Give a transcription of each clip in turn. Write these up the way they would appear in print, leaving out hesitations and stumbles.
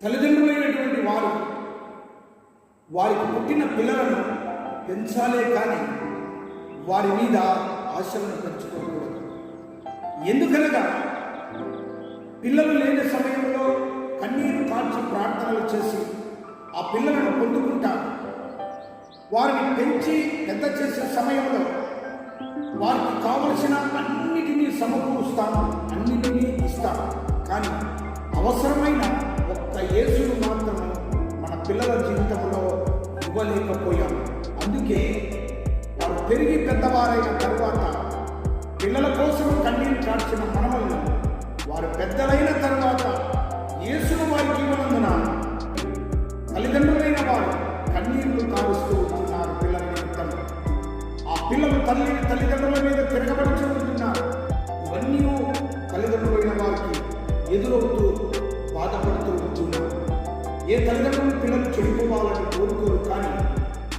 తల్లిదండ్రులైనటువంటి వారికి పుట్టిన పిల్లలను పెంచాలే కానీ వారి మీద ఆశలను పెంచుకోకూడదు. ఎందుకనగా పిల్లలు లేని సమయంలో కన్నీరు కార్చి ప్రార్థనలు చేసి ఆ పిల్లలను పొందుకుంటారు. వారిని పెంచి పెద్ద చేసే సమయంలో వారికి కావలసిన అన్నిటినీ సమకూరుస్తాను, అన్నిటినీ ఇస్తాను. కానీ అవసరమైన ఒక్క యేసును మాత్రం మన పిల్లల జీవితంలో ఇవ్వలేకపోయాం. అందుకే వారు పెరిగి పెద్దవారైన తరువాత పిల్లల కోసం కన్నీరు కార్చిన మనవలను వారు పెద్దలైన తరువాత యేసును వారికి ఇవ్వనందున తల్లిదండ్రులైన వారు కన్నీళ్లు కారుస్తూ ఉంటున్నారు పిల్లల నిమిత్తం. ఆ పిల్లలు తల్లిదండ్రుల మీద తిరగబడుతూ ఉంటున్నారు. ఇవన్నీ తల్లిదండ్రులైన వారికి ఎదురవుతూ బాధపడుతూ ఉంటున్నారు. ఏ తల్లిదండ్రులు పిల్లలు చెడిపోవాలని కోరుకోరు, కానీ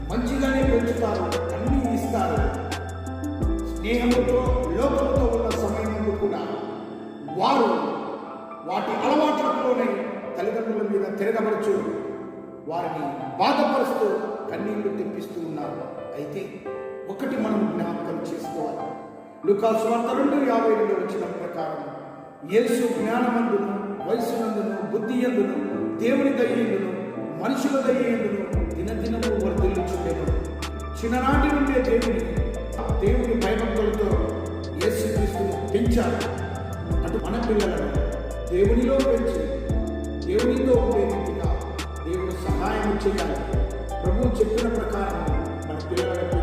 మంచిగానే పెంచుతారు, అన్నీ ఇస్తారు. స్నేహంతో లోకంతో ఉన్న సమయంలో కూడా వారు వాటి అలవాట్లలోనే తల్లిదండ్రుల మీద తిరగబడుచు వారిని బాధపరుస్తూ కన్నీళ్లు తెప్పిస్తూ ఉన్నారు. అయితే ఒకటి మనం జ్ఞాపకం చేసుకోవాలి. లూకా సువార్త 2:52 వచ్చిన ప్రకారం యేసు జ్ఞానమందును, వయసునందును, బుద్ధి యందును, దేవుని దయ్యందును, మనుషుల దయ్యందును దినదినము వర్ధిల్లుచుండెను. చిన్ననాటి నుండే దేవుని భయభక్తులతో యేసుక్రీస్తును పెంచారు. అటు మన పిల్లలను దేవునిలో పెంచి దేవునితో ఉండే రీతిగా దేవుడు సహాయం చేయాలి. ప్రభువు చెప్పిన ప్రకారం మన పిల్లలను